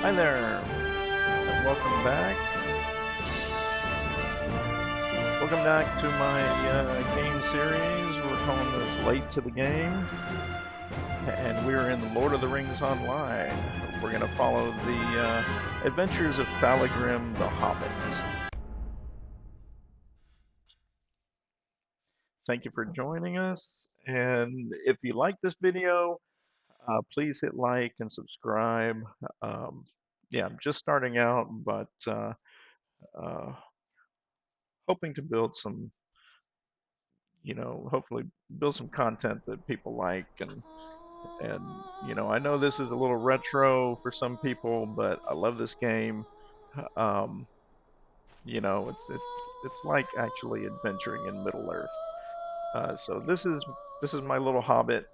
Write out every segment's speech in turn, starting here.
Hi there, and welcome back. Welcome back to my game series. We're calling this Late to the Game, and we're in Lord of the Rings Online. We're going to follow the adventures of Falagrim the Hobbit. Thank you for joining us, and if you like this video, please hit like and subscribe. Yeah, I'm just starting out, but uh, hoping to build some, hopefully build some content that people like. And I know this is a little retro for some people, but I love this game. Um, it's like actually adventuring in Middle Earth. So this is my little hobbit,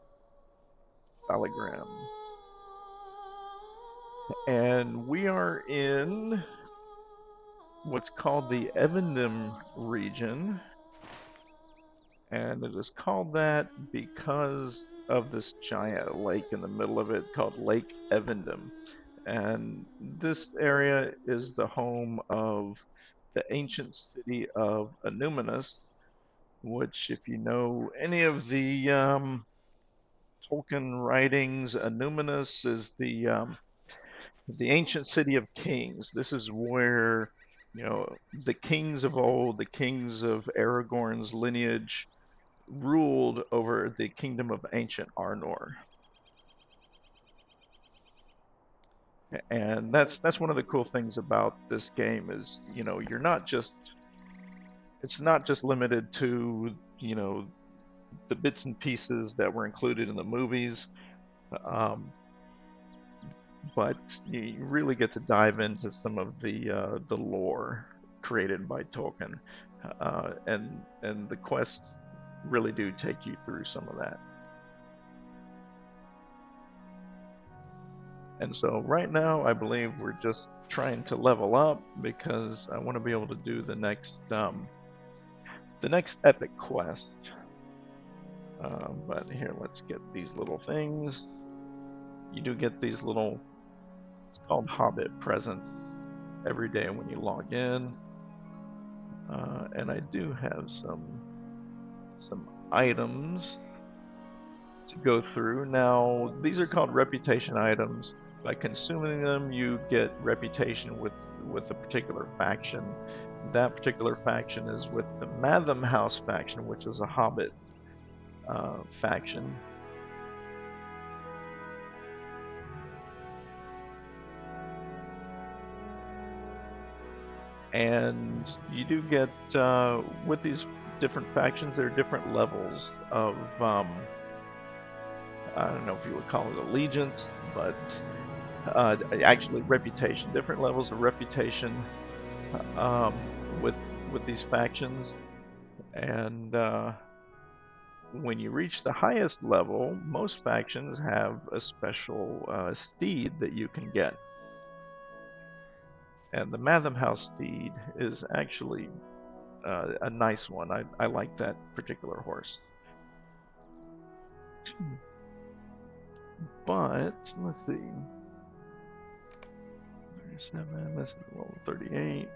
Falagrim, and we are in what's called the Evendom region, and it is called that because of this giant lake in the middle of it called Lake Evendom. And this area is the home of the ancient city of Anuminus, which, if you know any of the Tolkien writings, Anuminus is the ancient city of kings. This is where, the kings of old, the kings of Aragorn's lineage, ruled over the kingdom of ancient Arnor. And that's one of the cool things about this game is, you're not just it's not just limited to, the bits and pieces that were included in the movies, um, but you really get to dive into some of the lore created by Tolkien, and the quests really do take you through some of that. And so right now, I believe we're just trying to level up because I want to be able to do the next epic quest. But here, let's get these little things. You do get these little, it's called Hobbit presents every day when you log in. And I do have some items to go through. Now, these are called reputation items. By consuming them, you get reputation with a particular faction. That particular faction is with the Matham House faction, which is a Hobbit faction. And you do get, with these different factions, there are different levels of, I don't know if you would call it allegiance, but actually reputation, different levels of reputation with these factions. And when you reach the highest level, most factions have a special steed that you can get. And the Matham House steed is actually a nice one. I like that particular horse. But let's see. 37, this is level 38.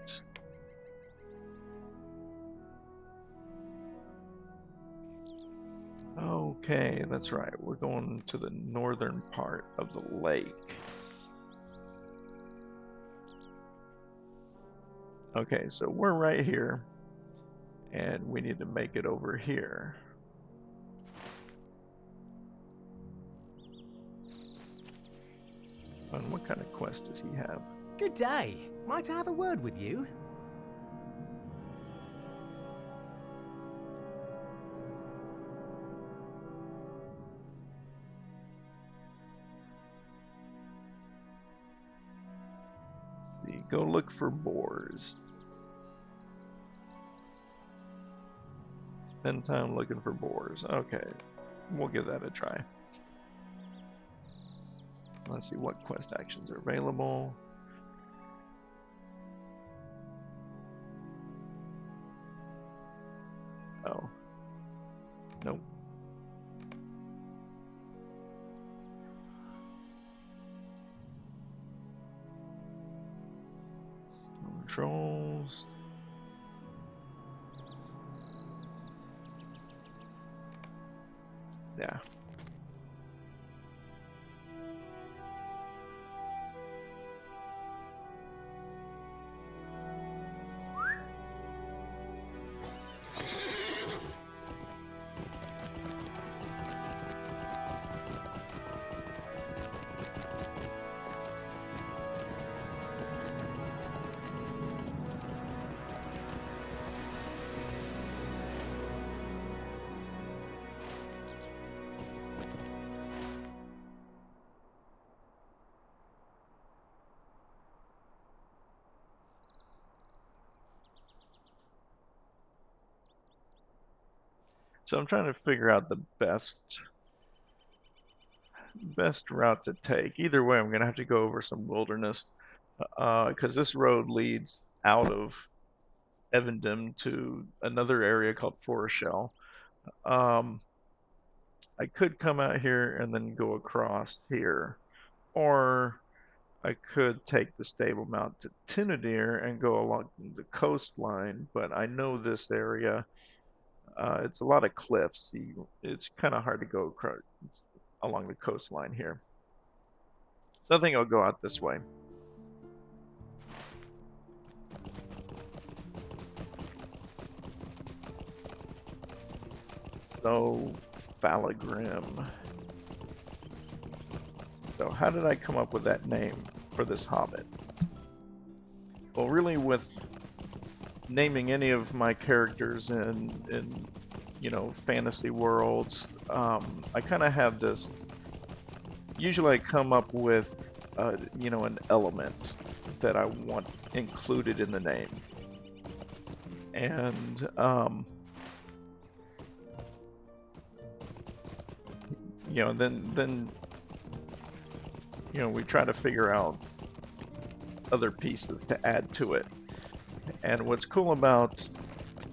Okay, that's right. We're going to the northern part of the lake. Okay, so we're right here, and we need to make it over here. And what kind of quest does he have? Good day. Might I have a word with you? See, go look for boars. Spend time looking for boars. Okay, we'll give that a try. Let's see what quest actions are available. Oh. Nope. controls. Yeah. So I'm trying to figure out the best route to take. Either way, I'm gonna have to go over some wilderness, because this road leads out of Evendom to another area called Forest Shell. Um, I could come out here and then go across here, or I could take the stable mount to Tinadir and go along the coastline, but I know this area. It's a lot of cliffs. It's kind of hard to go across along the coastline here. So I think I'll go out this way. So, Falagrim. So how did I come up with that name for this hobbit? Well, really with naming any of my characters in fantasy worlds, I kind of have this. Usually, I come up with an element that I want included in the name, and then we try to figure out other pieces to add to it. And what's cool about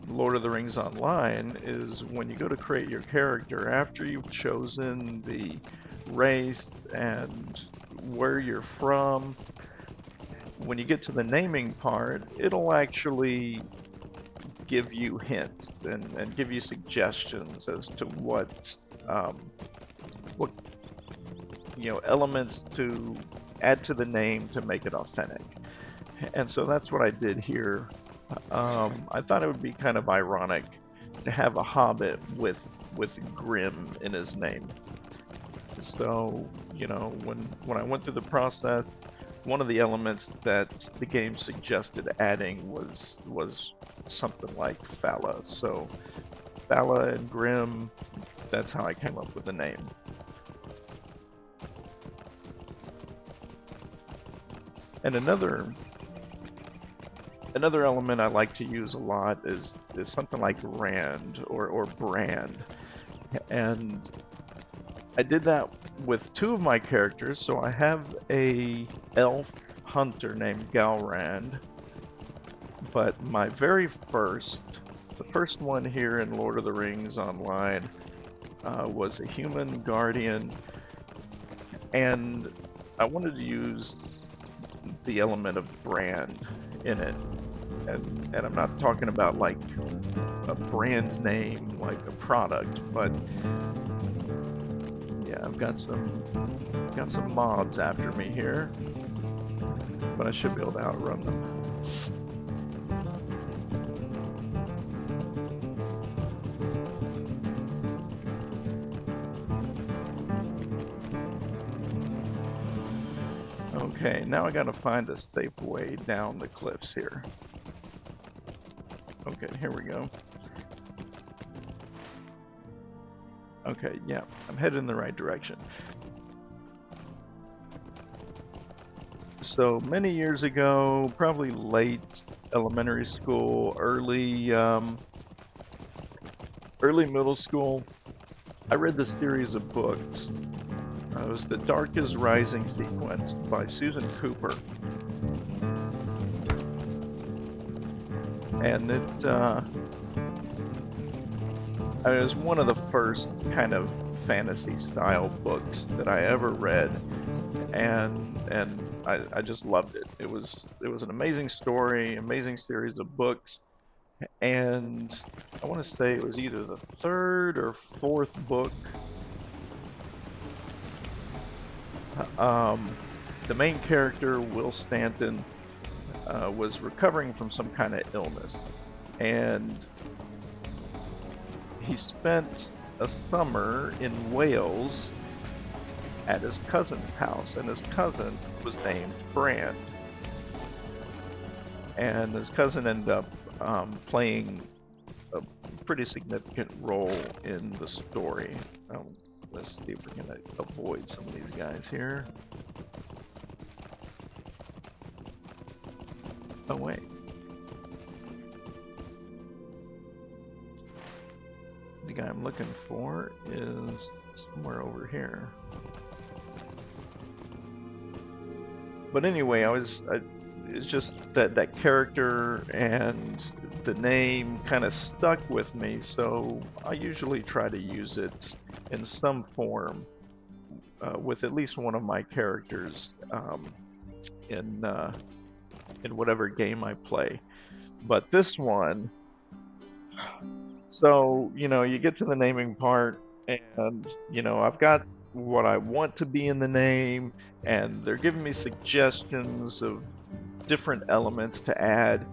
Lord of the Rings Online is when you go to create your character, after you've chosen the race and where you're from, when you get to the naming part, it'll actually give you hints and give you suggestions as to what elements to add to the name to make it authentic. And so that's what I did here. I thought it would be kind of ironic to have a hobbit with Grim in his name. So, when I went through the process, one of the elements that the game suggested adding was something like Fala. So, Fala and Grim, that's how I came up with the name. And another element I like to use a lot is something like Rand or Brand. And I did that with two of my characters. So I have a elf hunter named Galrand, but my the first one here in Lord of the Rings Online was a human guardian, and I wanted to use the element of brand in it. And I'm not talking about like a brand name, like a product, but yeah, I've got some mobs after me here, but I should be able to outrun them. Okay, now I gotta find a safe way down the cliffs here. Okay, here we go. Okay, yeah, I'm headed in the right direction. So many years ago, probably late elementary school, early middle school, I read this series of books. It was The Darkest Rising sequence by Susan Cooper. And it was one of the first kind of fantasy style books that I ever read. and I just loved it. It was an amazing story, amazing series of books, and I want to say it was either the third or fourth book. Um, the main character, Will Stanton, was recovering from some kind of illness, and he spent a summer in Wales at his cousin's house, and his cousin was named Brand, and his cousin ended up playing a pretty significant role in the story. Let's see if we're gonna avoid some of these guys here. Oh wait. The guy I'm looking for is somewhere over here. But anyway, it's just that character and the name kind of stuck with me, so I usually try to use it in some form with at least one of my characters in whatever game I play. But this one, so you get to the naming part, and I've got what I want to be in the name, and they're giving me suggestions of different elements to add,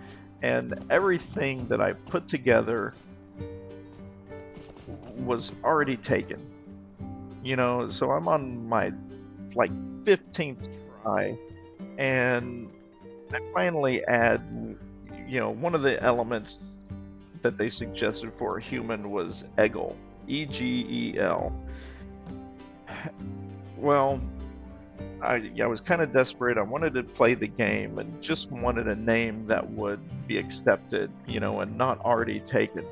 and everything that I put together was already taken. So I'm on my 15th try, and I finally add, one of the elements that they suggested for a human was Egel, Egel. Well, I was kind of desperate. I wanted to play the game and just wanted a name that would be accepted, and not already taken.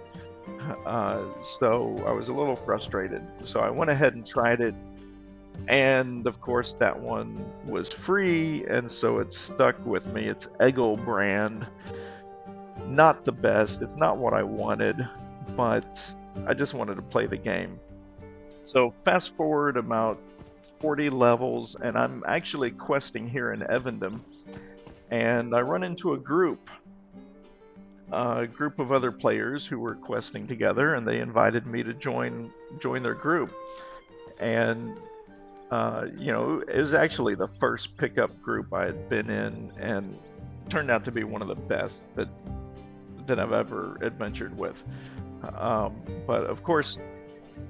So I was a little frustrated. So I went ahead and tried it. And of course, that one was free, and so it stuck with me. It's Egel Brand. Not the best. It's not what I wanted, but I just wanted to play the game. So fast forward about 40 levels, and I'm actually questing here in Evendom, and I run into a group of other players who were questing together, and they invited me to join their group. And it was actually the first pickup group I had been in, and turned out to be one of the best that I've ever adventured with. But of course,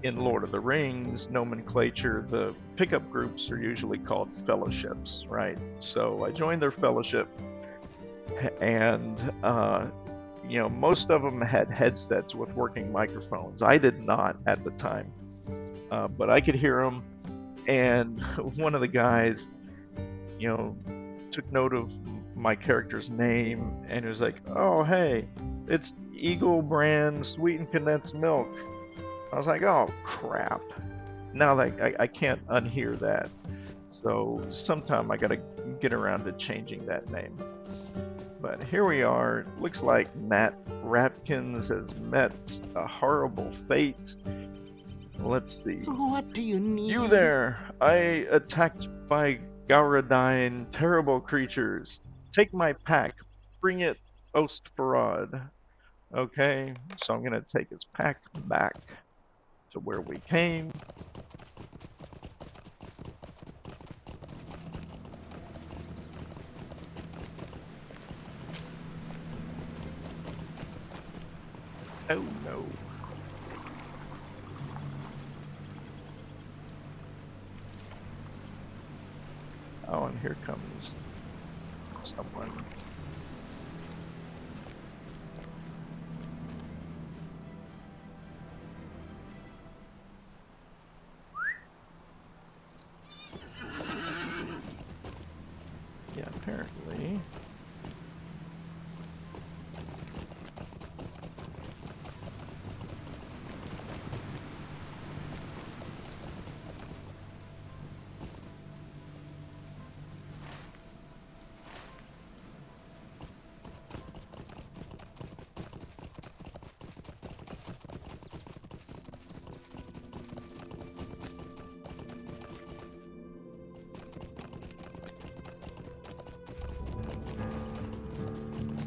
in Lord of the Rings nomenclature, the pickup groups are usually called fellowships, right? So I joined their fellowship, and most of them had headsets with working microphones. I did not at the time, but I could hear them. And one of the guys, took note of my character's name, and he was like, "Oh, hey, it's Eagle Brand Sweetened Condensed Milk." I was like, "Oh, crap. Now that I can't unhear that." So sometime I got to get around to changing that name. But here we are. Looks like Matt Rapkins has met a horrible fate. Let's see. What do you need? You there! I attacked by Gauradine, terrible creatures. Take my pack. Bring it, Ostfarad. Okay, so I'm gonna take his pack back to where we came. Oh no. Oh, and here comes someone. Yeah, apparently.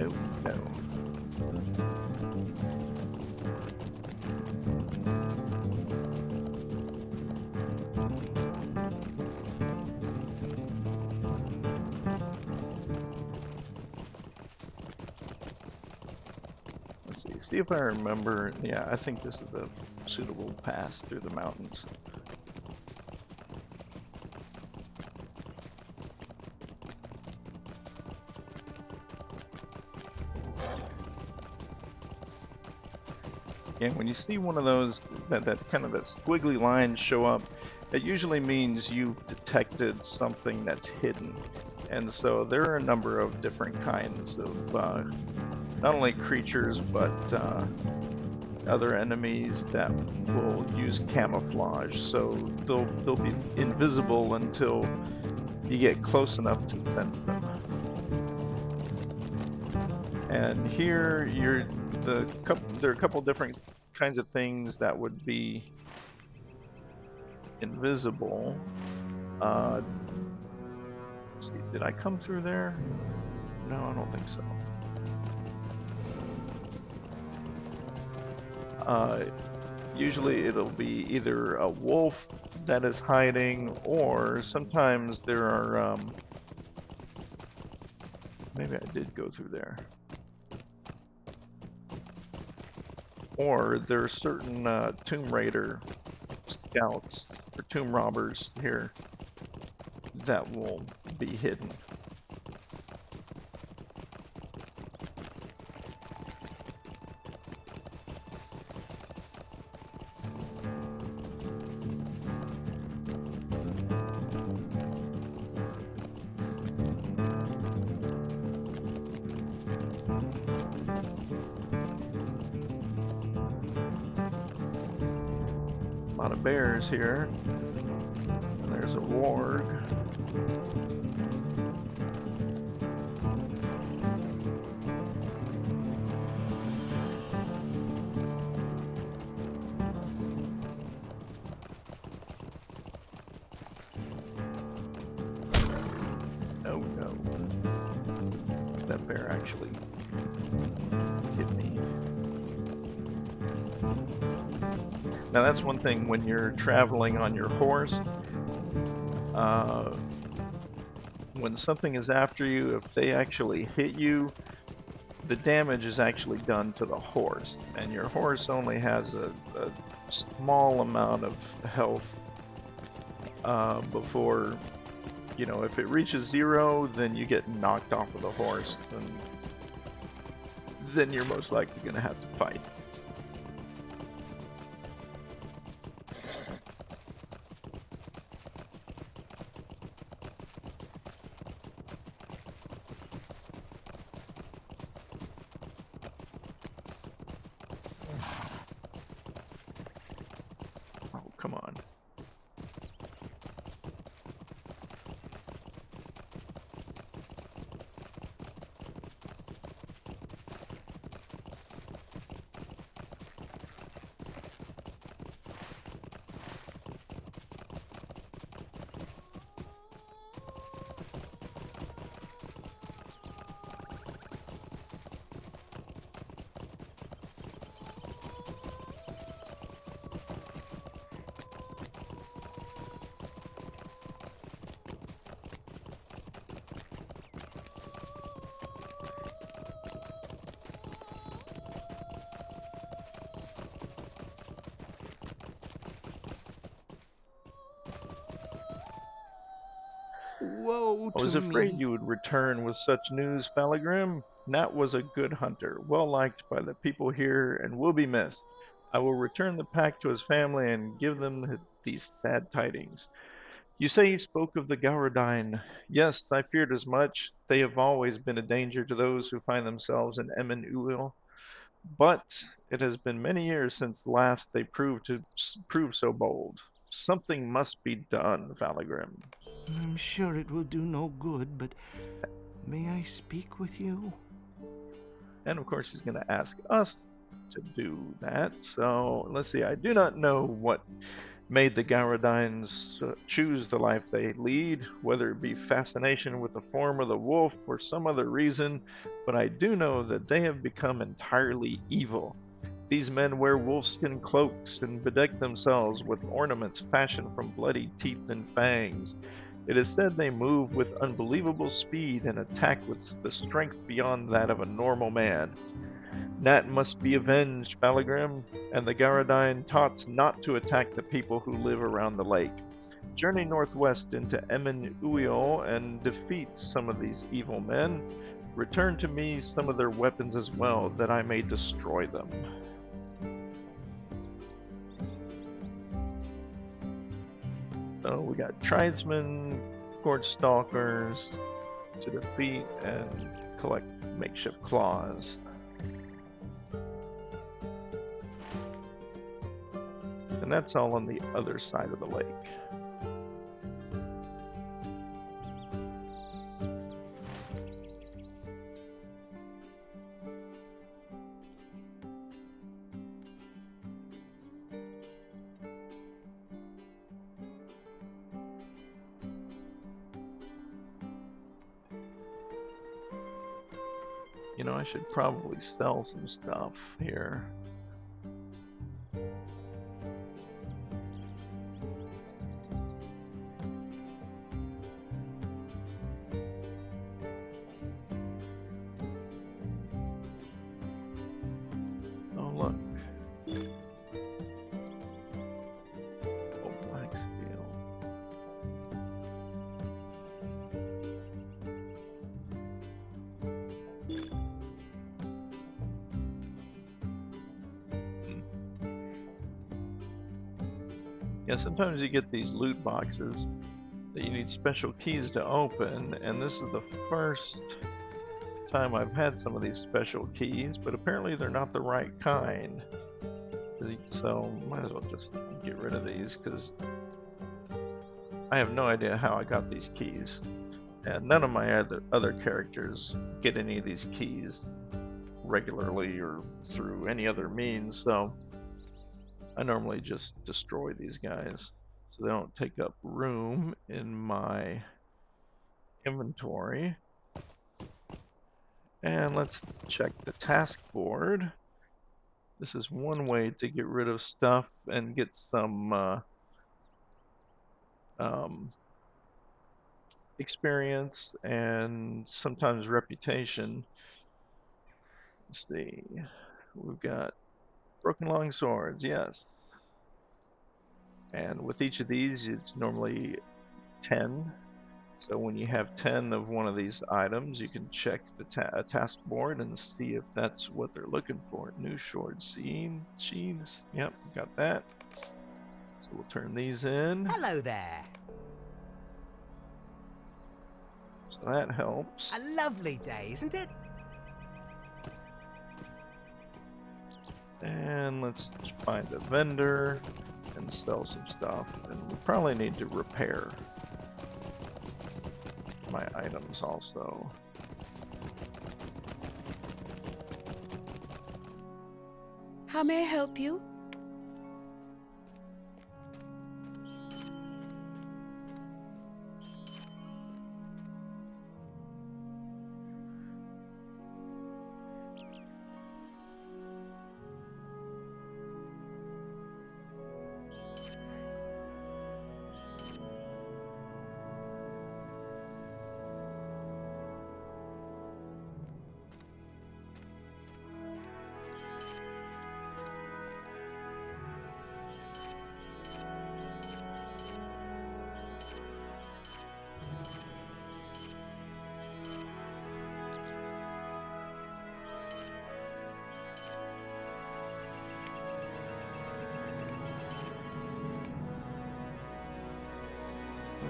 Oh no. Let's see if I remember. Yeah, I think this is a suitable pass through the mountains. And when you see one of those, that kind of that squiggly line show up, it usually means you've detected something that's hidden. And so there are a number of different kinds of not only creatures, but other enemies that will use camouflage. So they'll be invisible until you get close enough to sense them. And here there are a couple different kinds of things that would be invisible. Let's see, did I come through there? No, I don't think so. Usually it'll be either a wolf that is hiding, or sometimes there are, maybe I did go through there. Or there are certain Tomb Raider scouts or tomb robbers here that will be hidden. A lot of bears here. And there's a warg. Oh no. That bear actually hit me. Now that's one thing when you're traveling on your horse. When something is after you, if they actually hit you, the damage is actually done to the horse. And your horse only has a small amount of health before, you know, if it reaches 0, then you get knocked off of the horse. And then you're most likely going to have to fight. Come on. Woe I was to afraid me. you would return with such news, Falagrim. Nat was a good hunter, well liked by the people here, and will be missed. I will return the pack to his family and give them these sad tidings. You say you spoke of the Gauradine. Yes, I feared as much. They have always been a danger to those who find themselves in Emin but it has been many years since last they prove so bold. Something must be done, Falagrim. I'm sure it will do no good, but may I speak with you? And of course, he's going to ask us to do that. So let's see. I do not know what made the Gauradines choose the life they lead, whether it be fascination with the form of the wolf or some other reason, but I do know that they have become entirely evil. These men wear wolfskin cloaks and bedeck themselves with ornaments fashioned from bloody teeth and fangs. It is said they move with unbelievable speed and attack with the strength beyond that of a normal man. Nat must be avenged, Falagrim, and the Garadine taught not to attack the people who live around the lake. Journey northwest into Emin Uiol and defeat some of these evil men. Return to me some of their weapons as well, that I may destroy them. So we got tribesmen, gorge stalkers to defeat and collect makeshift claws. And that's all on the other side of the lake. You know, I should probably sell some stuff here. Oh, look. Oh, black steel. Yeah, sometimes you get these loot boxes that you need special keys to open, and this is the first time I've had some of these special keys, but apparently they're not the right kind. So might as well just get rid of these, because I have no idea how I got these keys. And none of my other characters get any of these keys regularly or through any other means, so I normally just destroy these guys so they don't take up room in my inventory. And let's check the task board. This is one way to get rid of stuff and get some experience and sometimes reputation. Let's see. We've got broken long swords, yes. And with each of these, it's normally 10. So when you have 10 of one of these items, you can check the task board and see if that's what they're looking for. New sword sheaths. Yep, got that. So we'll turn these in. Hello there. So that helps. A lovely day, isn't it? And let's find a vendor and sell some stuff. And we probably need to repair my items also. How may I help you?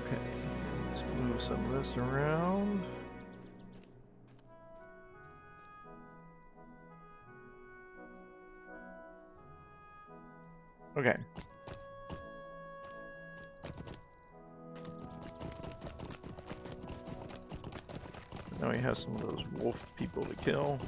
Okay, let's move some of this around. Okay. Now we have some of those wolf people to kill.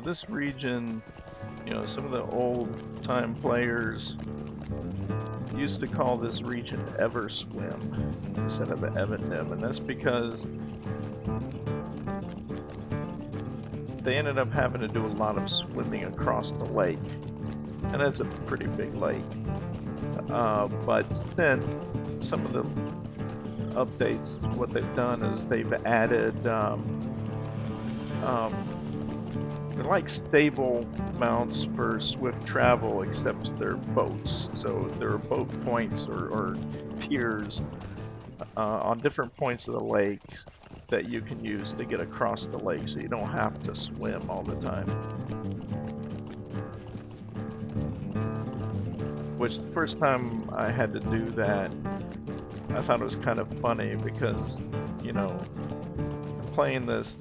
this region, you know, some of the old-time players used to call this region Everswim instead of Evandim, and that's because they ended up having to do a lot of swimming across the lake, and that's a pretty big lake. But since some of the updates, what they've done is they've added they're like stable mounts for swift travel, except they're boats. So there are boat points or piers on different points of the lake that you can use to get across the lake, so you don't have to swim all the time. Which the first time I had to do that, I thought it was kind of funny because, you know, playing this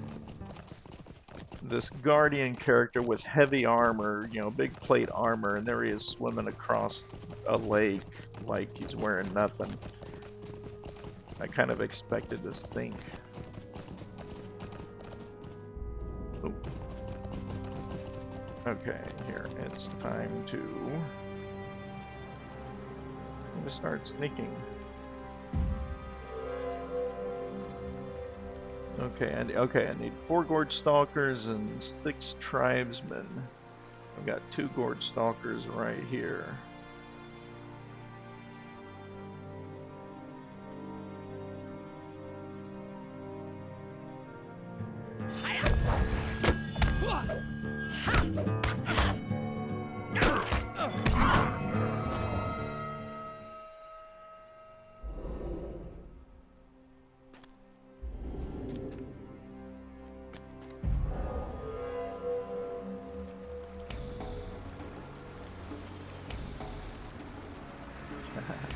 guardian character with heavy armor, you know, big plate armor, and there he is swimming across a lake like he's wearing nothing. I kind of expected to stink. Oh. Okay, here, it's time to start sneaking. Okay, I need 4 Gorge Stalkers and 6 Tribesmen. I've got 2 Gorge Stalkers right here.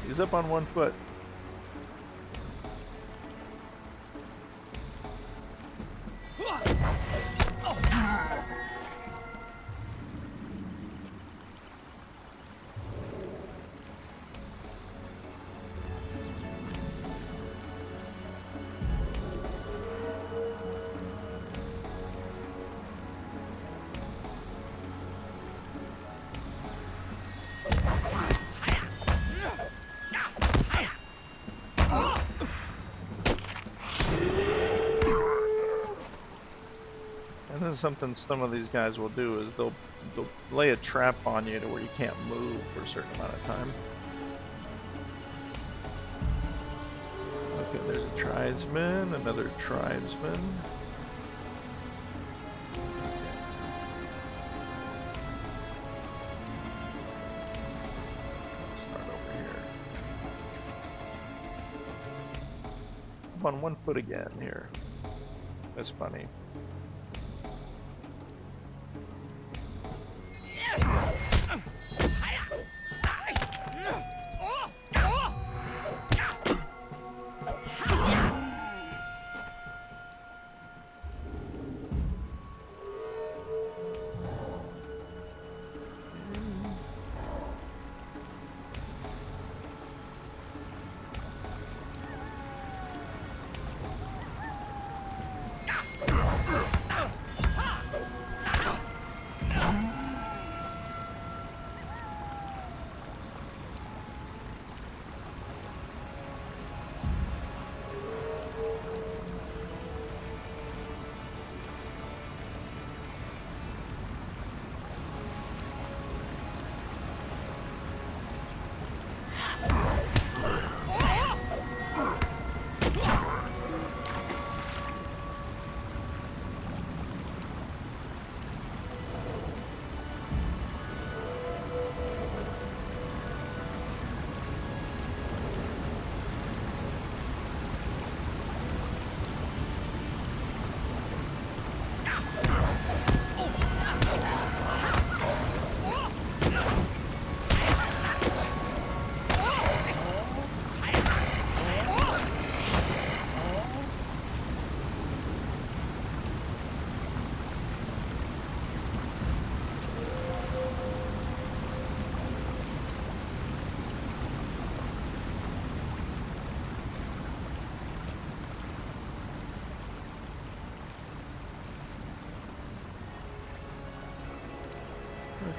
He's up on 1 foot. Something some of these guys will do is they'll lay a trap on you to where you can't move for a certain amount of time. Okay, there's a tribesman, another tribesman. Start over here. I'm on 1 foot again here. That's funny.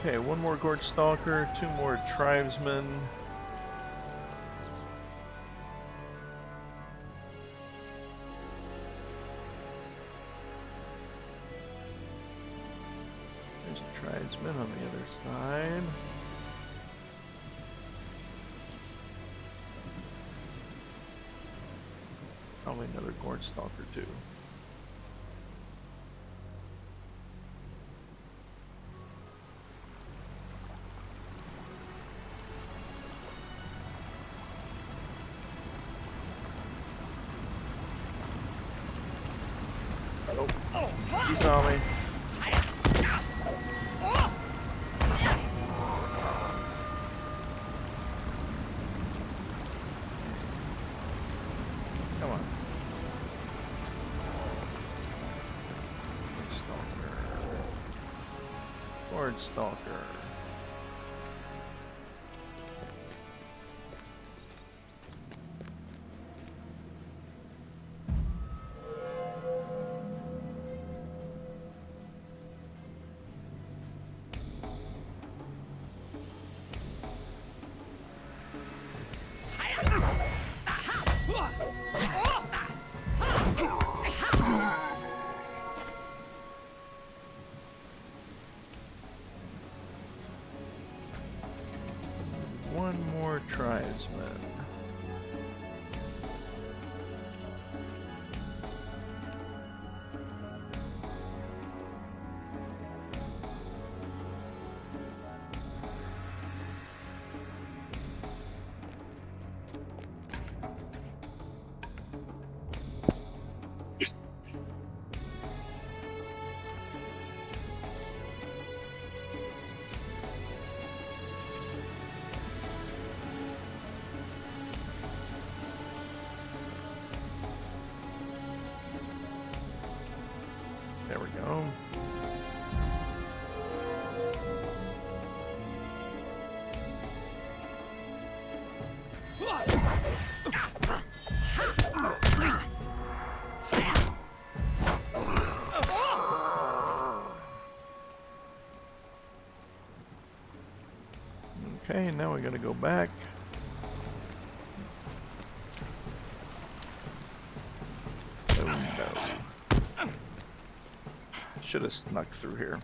Okay, one more Gorge Stalker, 2 more Tribesmen. There's a Tribesman on the other side. Probably another Gorge Stalker too. Oh, he saw me. Come on. Gorge Stalker. One more Tribesman. There we go. Okay, now we gotta go back. Oh no. Should have snuck through here.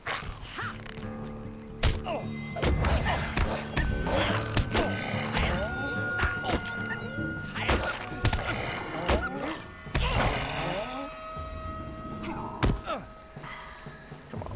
Come on.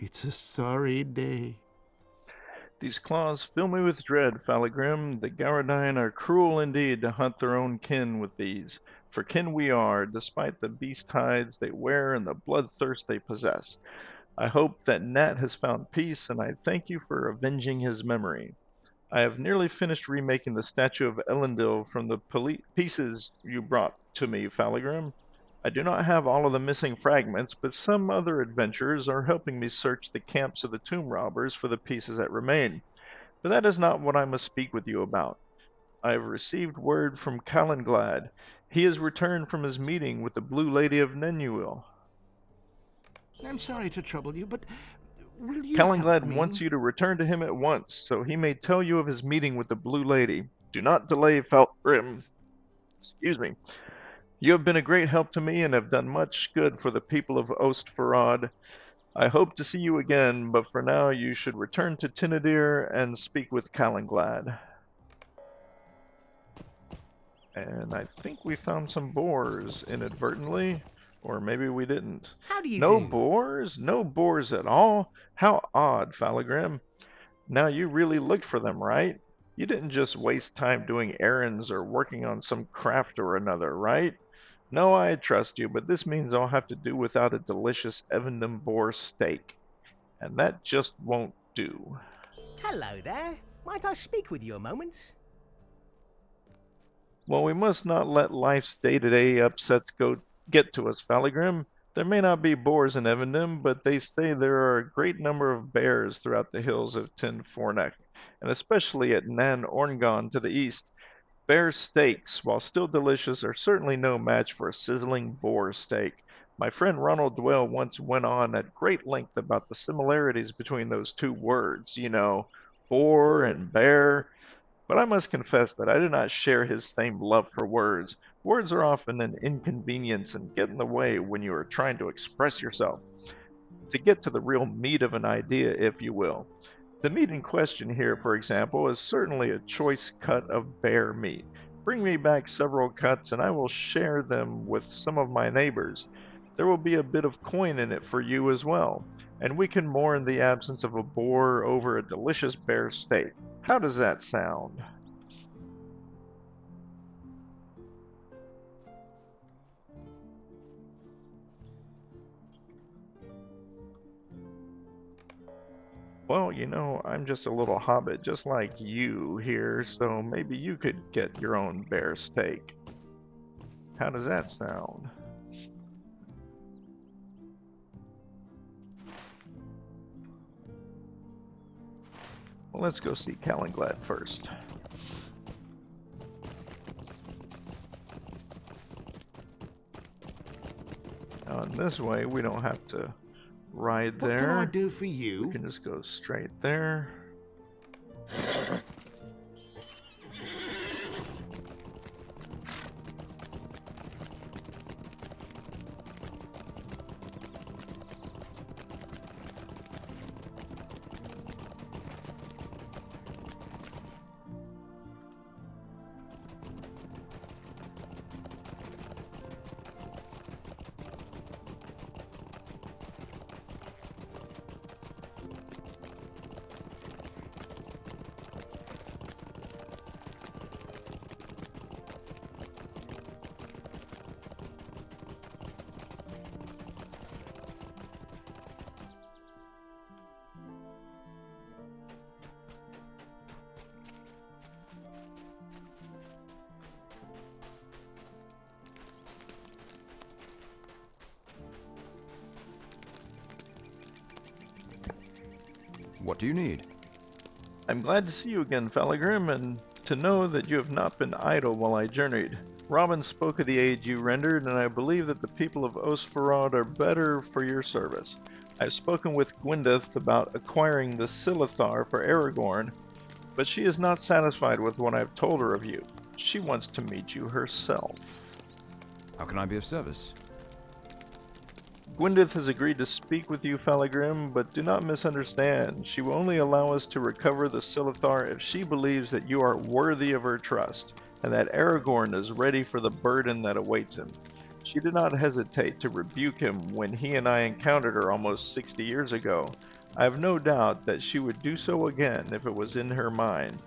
It's a sorry day. These claws fill me with dread, Falagrim. The Gauradine are cruel indeed to hunt their own kin with these. For kin we are, despite the beast hides they wear and the bloodthirst they possess. I hope that Nat has found peace, and I thank you for avenging his memory. I have nearly finished remaking the statue of Elendil from the pieces you brought to me, Falagrim. I do not have all of the missing fragments, but some other adventurers are helping me search the camps of the tomb robbers for the pieces that remain. But that is not what I must speak with you about. I have received word from Calenglad. He has returned from his meeting with the Blue Lady of Nenuil. I'm sorry to trouble you, but will you help Calenglad me? wants you to return to him at once, so he may tell you of his meeting with the Blue Lady. Do not delay, Falgrim. Excuse me. You have been a great help to me and have done much good for the people of Ostfarad. I hope to see you again, but for now you should return to Tinadir and speak with Calenglad. And I think we found some boars inadvertently, or maybe we didn't. How do you No do? boars? No boars at all? How odd, Falagrim. Now you really looked for them, right? You didn't just waste time doing errands or working on some craft or another, right? No, I trust you, but this means I'll have to do without a delicious Evendom boar steak. And that just won't do. Hello there. Might I speak with you a moment? Well, we must not let life's day-to-day upsets get to us, Falagrim. There may not be boars in Evendom, but they say there are a great number of bears throughout the hills of Tin Fornek, and especially at Nan Orngon to the east. Bear steaks, while still delicious, are certainly no match for a sizzling boar steak. My friend Ronald Dwell once went on at great length about the similarities between those two words, boar and bear. But I must confess that I do not share his same love for words. Words are often an inconvenience and get in the way when you are trying to express yourself, to get to the real meat of an idea, if you will. The meat in question here, for example, is certainly a choice cut of bear meat. Bring me back several cuts and I will share them with some of my neighbors. There will be a bit of coin in it for you as well, and we can mourn the absence of a boar over a delicious bear steak. How does that sound? Well, I'm just a little hobbit just like you here, so maybe you could get your own bear steak. How does that sound? Well, let's go see Calenglad first. Now, in this way, we don't have to ride there. What can I do for you? We can just go straight there. What do you need? I'm glad to see you again, Falagrim, and to know that you have not been idle while I journeyed. Robin spoke of the aid you rendered, and I believe that the people of Ostfarad are better for your service. I've spoken with Gwyndeth about acquiring the Silithar for Aragorn, but she is not satisfied with what I've told her of you. She wants to meet you herself. How can I be of service? Gwyndeth has agreed to speak with you, Falagrim, but do not misunderstand. She will only allow us to recover the Silithar if she believes that you are worthy of her trust, and that Aragorn is ready for the burden that awaits him. She did not hesitate to rebuke him when he and I encountered her almost 60 years ago. I have no doubt that she would do so again if it was in her mind.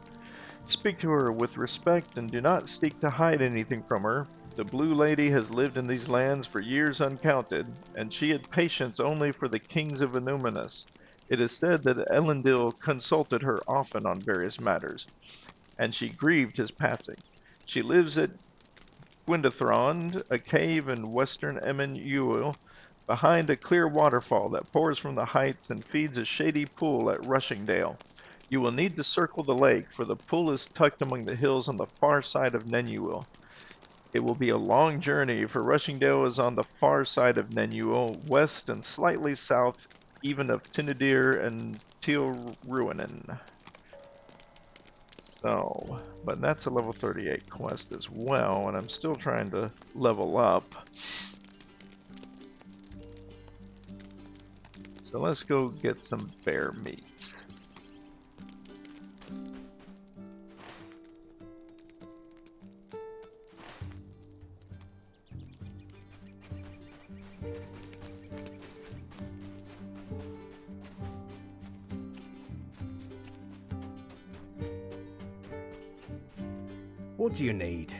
Speak to her with respect and do not seek to hide anything from her. The Blue Lady has lived in these lands for years uncounted, and she had patience only for the kings of Enuminus. It is said that Elendil consulted her often on various matters, and she grieved his passing. She lives at Gwyndathrond, a cave in western Emmanuel, behind a clear waterfall that pours from the heights and feeds a shady pool at Rushingdale. You will need to circle the lake, for the pool is tucked among the hills on the far side of Nenuel. It will be a long journey, for Rushingdale is on the far side of Nenuel, west and slightly south even of Tinadir and Tilruinen. So, but that's a level 38 quest as well, and I'm still trying to level up. So let's go get some bear meat. What do you need?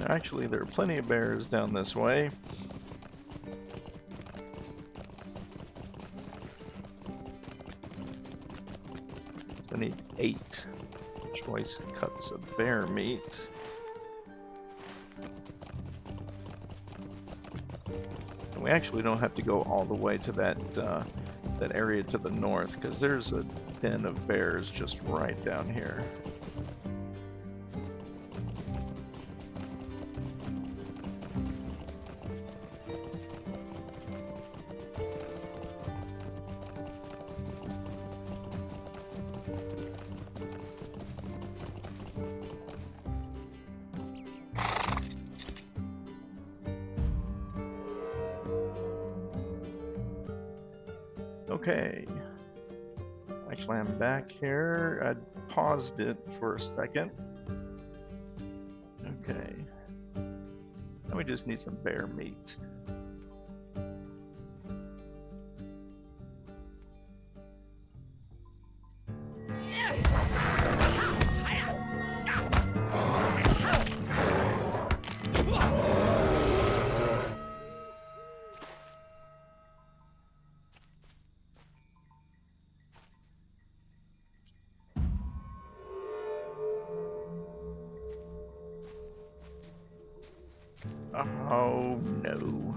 Actually, there are plenty of bears down this way. I need 8 choice cuts of bear meat. And we actually don't have to go all the way to that that area to the north, because there's a den of bears just right down here. Okay. Actually, I'm back here. I paused it for a second. Okay. Now we just need some bear meat. Oh no.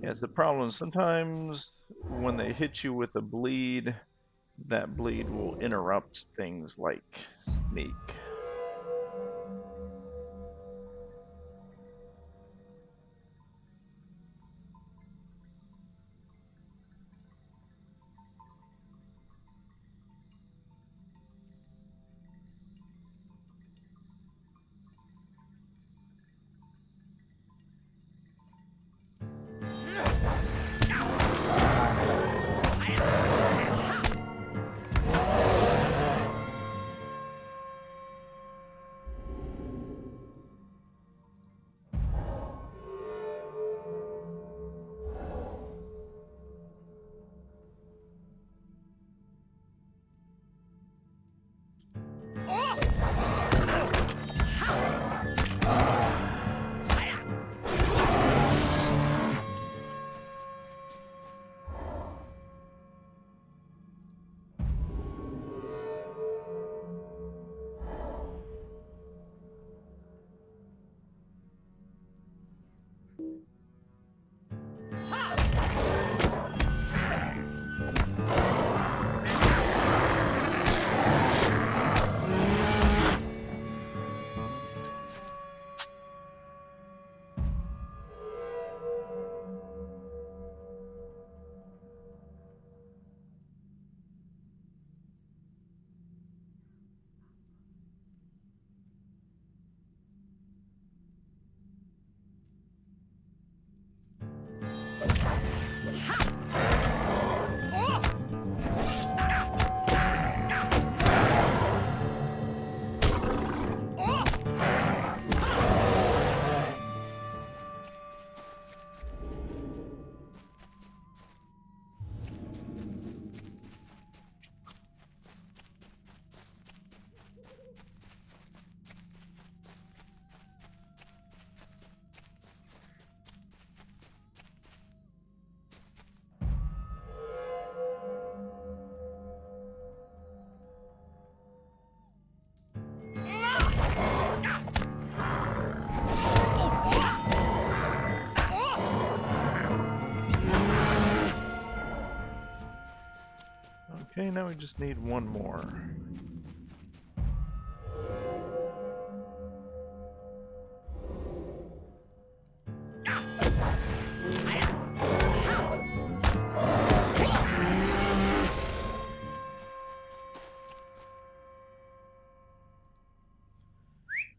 Yeah, it's the problem. Sometimes when they hit you with a bleed, that bleed will interrupt things like sneak. Okay, now we just need one more.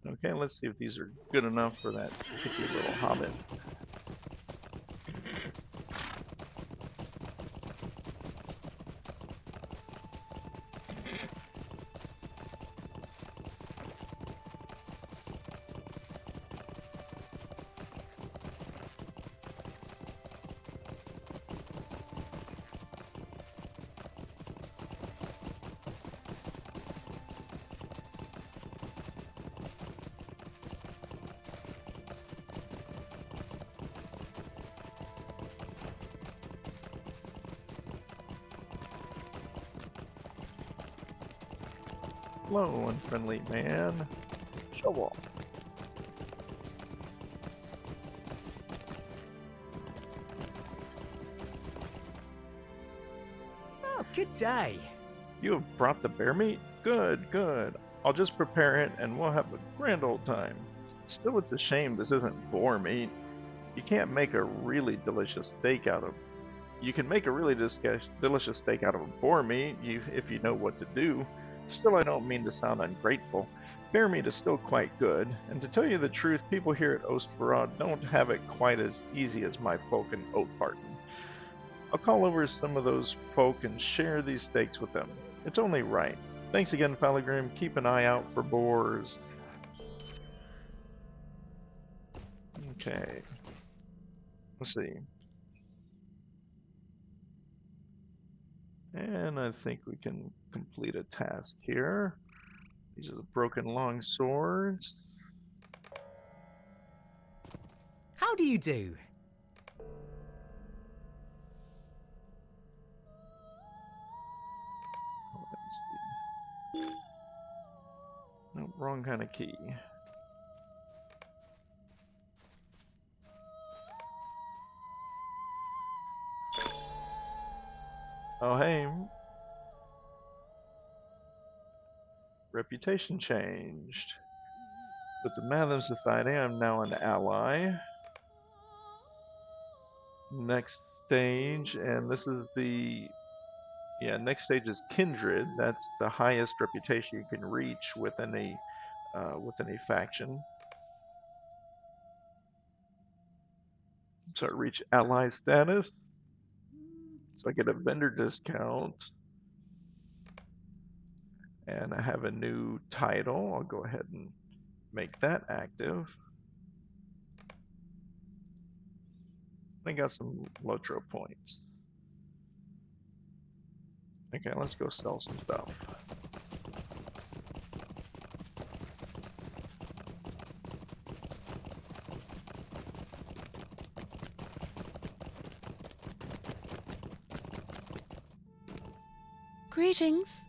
Okay, let's see if these are good enough for that picky little hobbit. Hello, unfriendly man. Shovel. Oh, good day. You have brought the bear meat? Good, good. I'll just prepare it and we'll have a grand old time. Still, it's a shame this isn't boar meat. You can't make a really delicious steak out of... You can make a really delicious steak out of a boar meat if you know what to do. Still, I don't mean to sound ungrateful. Bear meat is still quite good, and to tell you the truth, people here at Ostvarad don't have it quite as easy as my folk in Oatparton. I'll call over some of those folk and share these steaks with them. It's only right. Thanks again, Falagrim. Keep an eye out for boars. Okay. Let's see. And I think we can complete a task here. These are the broken long swords. How do you do? Let's see. Nope, wrong kind of key. Oh, hey. Reputation changed. With the Matham Society, I'm now an ally. Next stage, and this is the... Yeah, next stage is Kindred. That's the highest reputation you can reach with any faction. So I reach ally status. So I get a vendor discount. And I have a new title. I'll go ahead and make that active. I got some LOTRO points. Okay, let's go sell some stuff. Greetings.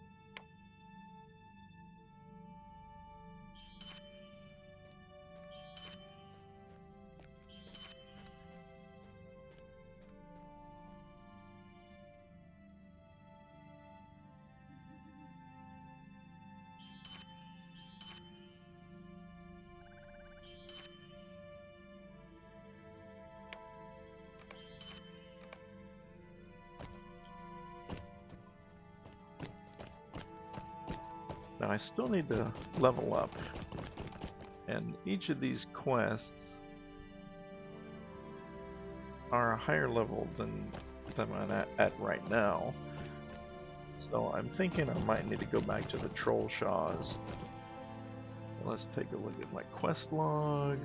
Now I still need to level up, and each of these quests are a higher level than I'm at right now. So I'm thinking I might need to go back to the Troll Shaws. Let's take a look at my quest log.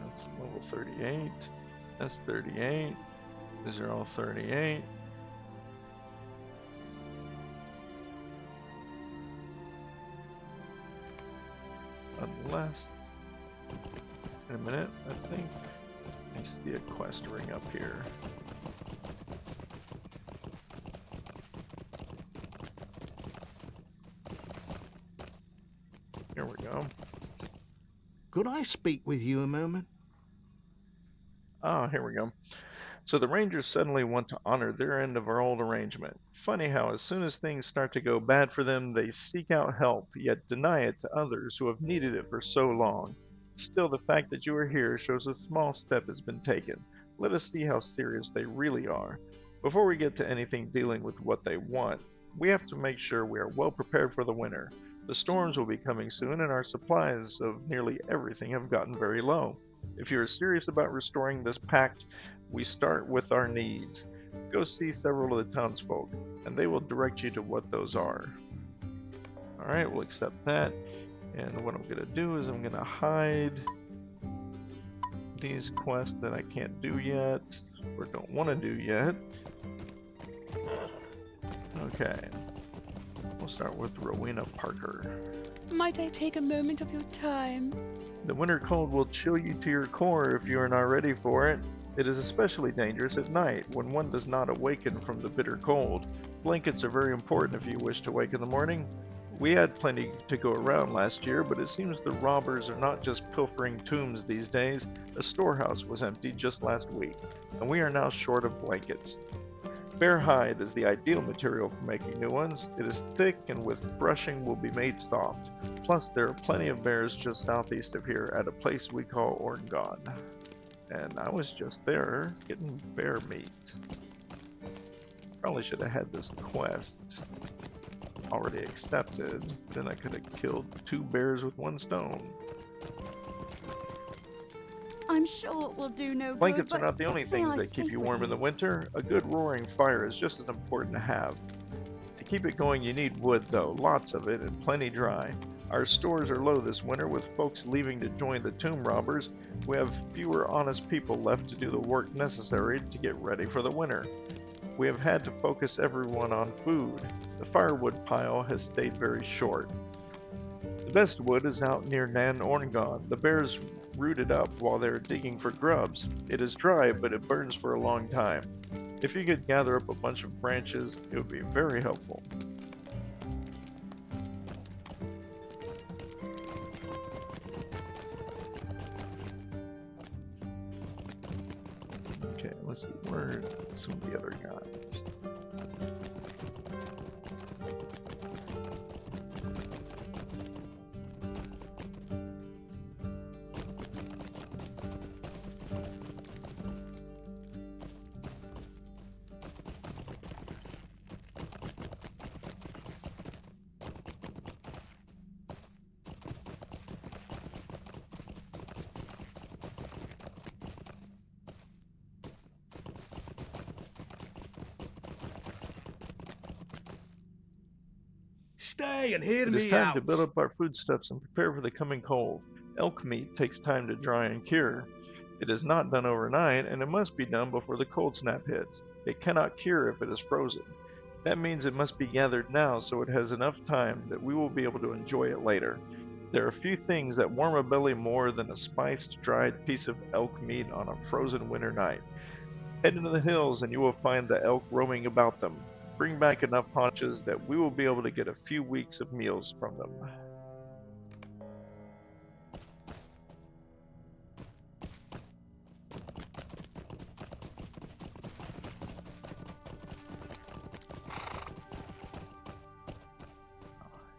That's level 38. That's 38. These are all 38. Unless, in a minute, I think I see a quest ring up here. Here we go. Could I speak with you a moment? Ah, here we go. So the Rangers suddenly want to honor their end of our old arrangement. Funny how as soon as things start to go bad for them, they seek out help, yet deny it to others who have needed it for so long. Still, the fact that you are here shows a small step has been taken. Let us see how serious they really are. Before we get to anything dealing with what they want, we have to make sure we are well prepared for the winter. The storms will be coming soon, and our supplies of nearly everything have gotten very low. If you are serious about restoring this pact, we start with our needs. Go see several of the townsfolk, and they will direct you to what those are. Alright, we'll accept that. And what I'm going to do is I'm going to hide these quests that I can't do yet, or don't want to do yet. Okay. We'll start with Rowena Parker. Might I take a moment of your time? The winter cold will chill you to your core if you are not ready for it. It is especially dangerous at night when one does not awaken from the bitter cold. Blankets are very important if you wish to wake in the morning. We had plenty to go around last year, but it seems the robbers are not just pilfering tombs these days. A storehouse was emptied just last week, and we are now short of blankets. Bear hide is the ideal material for making new ones. It is thick and with brushing will be made soft. Plus, there are plenty of bears just southeast of here at a place we call Orngon. And I was just there getting bear meat. Probably should have had this quest already accepted. Then I could have killed 2 bears with 1 stone. I'm sure it will do no Blankets good, are not the only things that keep you warm in the winter. A good roaring fire is just as important to have. To keep it going, you need wood, though, lots of it and plenty dry. Our stores are low this winter, with folks leaving to join the tomb robbers. We have fewer honest people left to do the work necessary to get ready for the winter. We have had to focus everyone on food. The firewood pile has stayed very short. The best wood is out near Nan Orngon. The bears rooted up while they are digging for grubs. It is dry, but it burns for a long time. If you could gather up a bunch of branches, it would be very helpful. Okay, let's see, where are some of the other guys? Stay and hear It is me time out. to build up our foodstuffs and prepare for the coming cold. Elk meat takes time to dry and cure. It is not done overnight, and it must be done before the cold snap hits. It cannot cure if it is frozen. That means it must be gathered now so it has enough time that we will be able to enjoy it later. There are few things that warm a belly more than a spiced, dried piece of elk meat on a frozen winter night. Head into the hills and you will find the elk roaming about them. Bring back enough haunches that we will be able to get a few weeks of meals from them.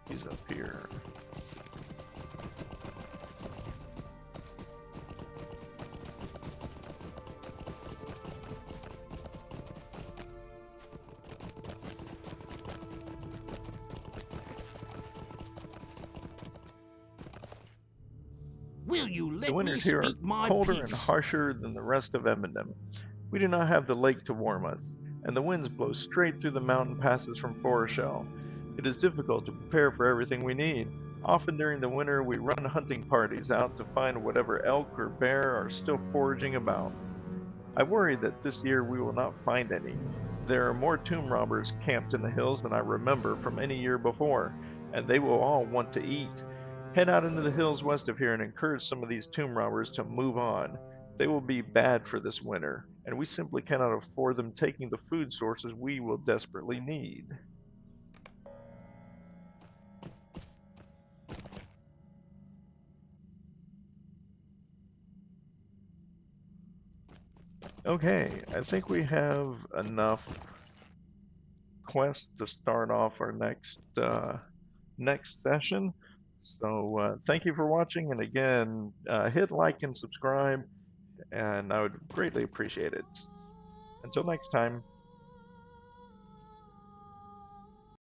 He's up here. Will you The let me winters here speak are my colder and piece? harsher than the rest of Emmendom. We do not have the lake to warm us, and the winds blow straight through the mountain passes from Foreshell. It is difficult to prepare for everything we need. Often during the winter we run hunting parties out to find whatever elk or bear are still foraging about. I worry that this year we will not find any. There are more tomb robbers camped in the hills than I remember from any year before, and they will all want to eat. Head out into the hills west of here and encourage some of these tomb robbers to move on. They will be bad for this winter, and we simply cannot afford them taking the food sources we will desperately need. Okay, I think we have enough quests to start off our next session. So thank you for watching, and again, hit like and subscribe, and I would greatly appreciate it. Until next time.